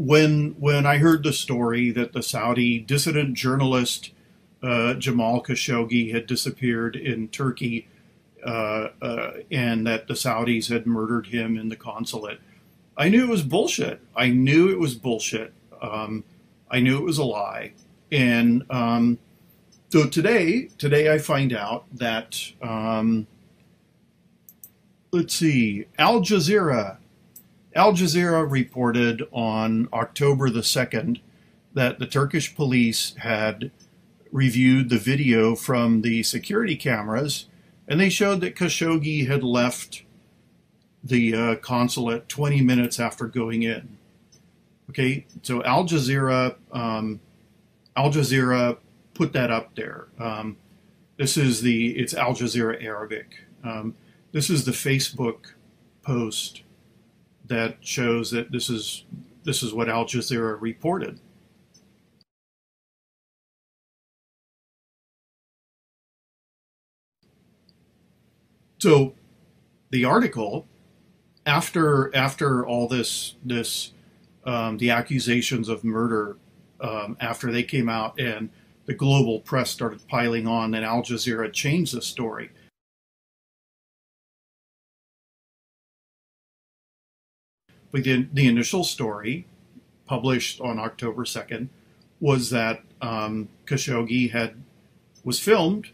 when I heard the story that the Saudi dissident journalist Jamal Khashoggi had disappeared in Turkey, and that the Saudis had murdered him in the consulate, I knew it was bullshit. I knew it was bullshit. I knew it was a lie. And so today I find out that, let's see, Al Jazeera reported on October the 2nd that the Turkish police had reviewed the video from the security cameras, and they showed that Khashoggi had left the consulate 20 minutes after going in. Okay, so Al Jazeera put that up there. It's Al Jazeera Arabic. This is the Facebook post that shows that this is what Al Jazeera reported. So the article, after all this the accusations of murder, after they came out and the global press started piling on, and Al Jazeera changed the story. But the initial story, published on October 2nd, was that Khashoggi was filmed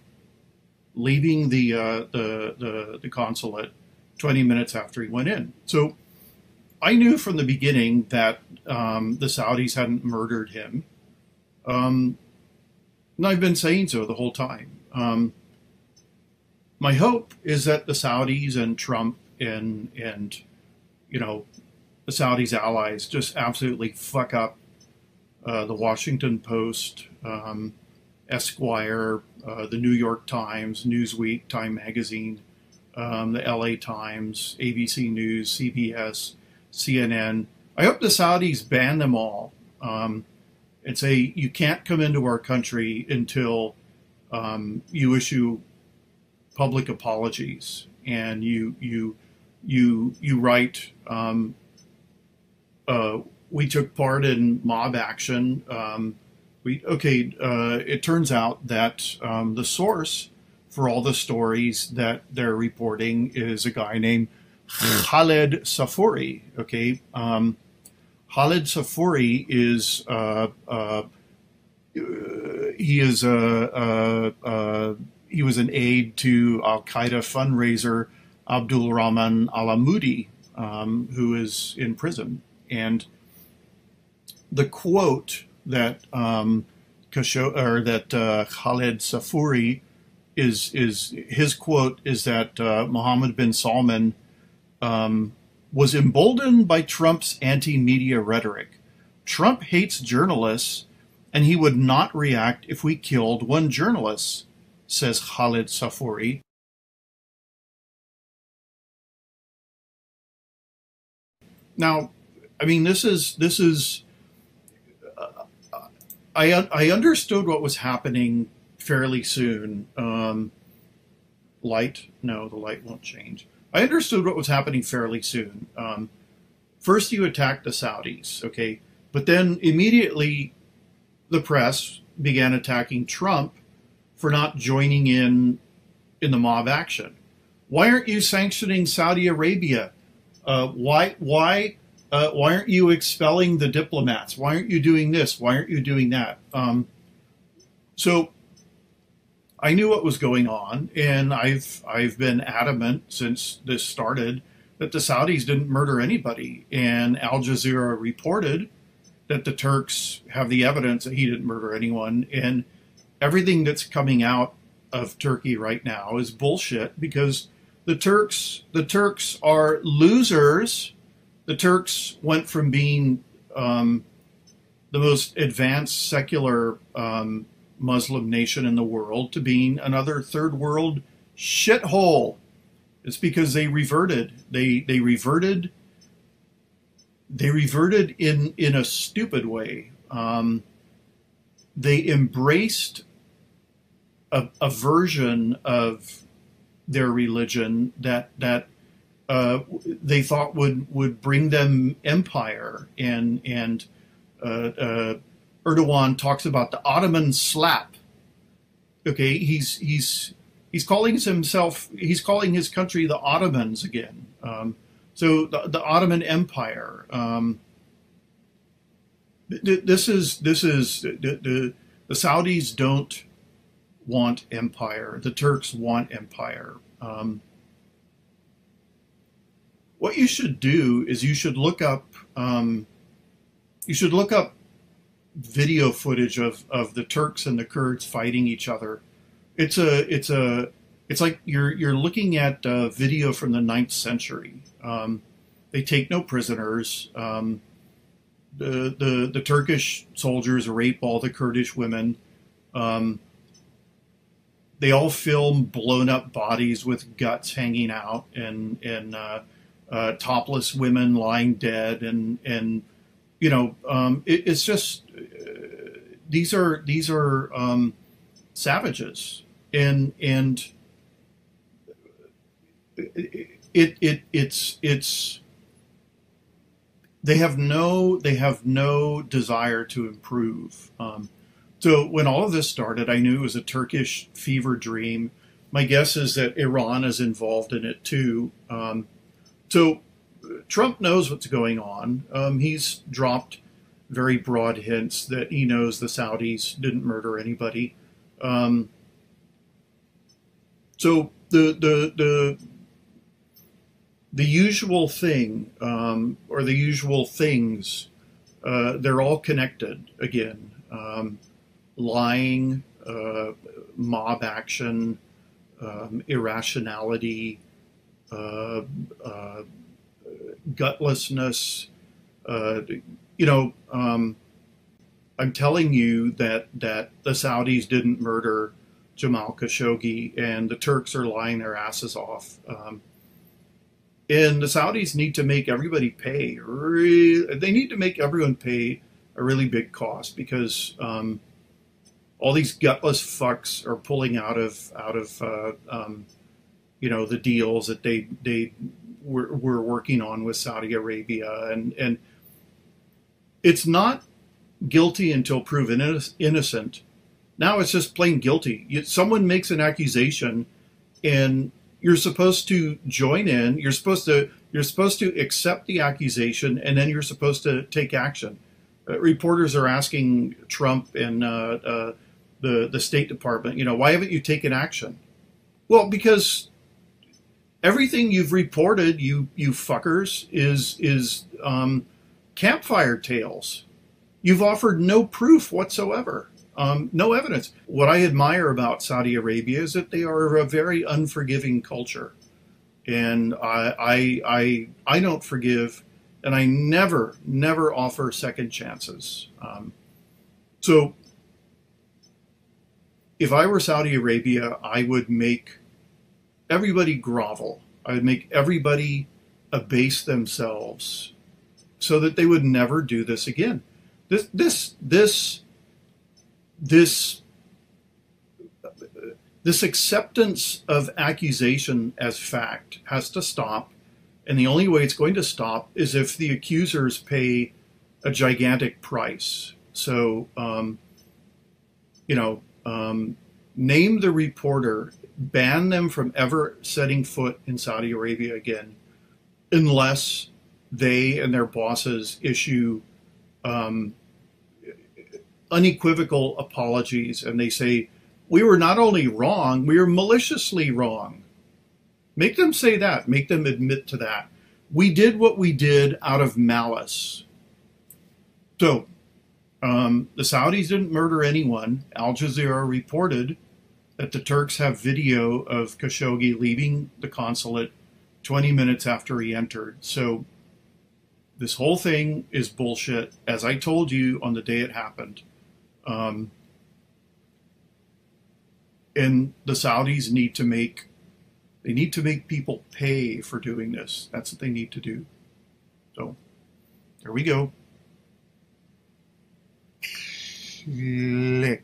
leaving the consulate 20 minutes after he went in. So I knew from the beginning that the Saudis hadn't murdered him. And I've been saying so the whole time. My hope is that the Saudis and Trump and you know, the Saudis' allies just absolutely fuck up the Washington Post, Esquire, the New York Times, Newsweek, Time Magazine, the LA Times, ABC News, CBS, CNN. I hope the Saudis ban them all and say you can't come into our country until you issue public apologies and you write. We took part in mob action. It turns out that the source for all the stories that they're reporting is a guy named Khaled Safouri. Okay, Khaled Safouri is he was an aide to Al Qaeda fundraiser Abdul Rahman Alamoudi, who is in prison. And the quote that Khaled Safouri is his quote is that Mohammed bin Salman was emboldened by Trump's anti-media rhetoric. Trump hates journalists, and he would not react if we killed one journalist, says Khaled Safouri. Now, I mean, this is. I understood what was happening fairly soon. Light? No, the light won't change. I understood what was happening fairly soon. First, you attacked the Saudis, okay, but then immediately the press began attacking Trump for not joining in the mob action. Why aren't you sanctioning Saudi Arabia? Why aren't you expelling the diplomats? Why aren't you doing this? Why aren't you doing that? So I knew what was going on, and I've been adamant since this started that the Saudis didn't murder anybody. And Al Jazeera reported that the Turks have the evidence that he didn't murder anyone. And everything that's coming out of Turkey right now is bullshit, because the Turks are losers. The Turks went from being the most advanced secular Muslim nation in the world to being another third world shithole. It's because they reverted. They reverted in a stupid way. They embraced a version of their religion that they thought would bring them empire, and Erdogan talks about the Ottoman slap. Okay, he's calling his country the Ottomans again. So the Ottoman Empire. This is the Saudis don't want empire. The Turks want empire. What you should do is you should look up video footage of the Turks and the Kurds fighting each other. It's like you're looking at video from the 9th century. They take no prisoners. The Turkish soldiers rape all the Kurdish women. They all film blown up bodies with guts hanging out, and topless women lying dead, and you know, it's just these are savages, and it's they have no desire to improve. So when all of this started, I knew it was a Turkish fever dream. My guess is that Iran is involved in it too. So Trump knows what's going on. He's dropped very broad hints that he knows the Saudis didn't murder anybody. So the usual thing, or the usual things, they're all connected again. Lying, mob action, irrationality, gutlessness. I'm telling you that the Saudis didn't murder Jamal Khashoggi, and the Turks are lying their asses off. And the Saudis need to make everybody pay. They need to make everyone pay a really big cost, because all these gutless fucks are pulling out of the deals that they were working on with Saudi Arabia, and it's not guilty until proven innocent. Now it's just plain guilty. Someone makes an accusation, and you're supposed to join in. You're supposed to accept the accusation, and then you're supposed to take action. Reporters are asking Trump and the State Department, why haven't you taken action? Well, because everything you've reported, you fuckers, is campfire tales. You've offered no proof whatsoever, no evidence. What I admire about Saudi Arabia is that they are a very unforgiving culture, and I don't forgive, and I never offer second chances. So if I were Saudi Arabia, I would make everybody grovel. I would make everybody abase themselves so that they would never do this again. This acceptance of accusation as fact has to stop, and the only way it's going to stop is if the accusers pay a gigantic price. So, name the reporter, ban them from ever setting foot in Saudi Arabia again, unless they and their bosses issue unequivocal apologies, and they say, we were not only wrong, we were maliciously wrong. Make them say that. Make them admit to that. We did what we did out of malice. So, the Saudis didn't murder anyone. Al Jazeera reported that the Turks have video of Khashoggi leaving the consulate 20 minutes after he entered. So this whole thing is bullshit, as I told you on the day it happened. And the Saudis need to make people pay for doing this. That's what they need to do. So there we go. Click.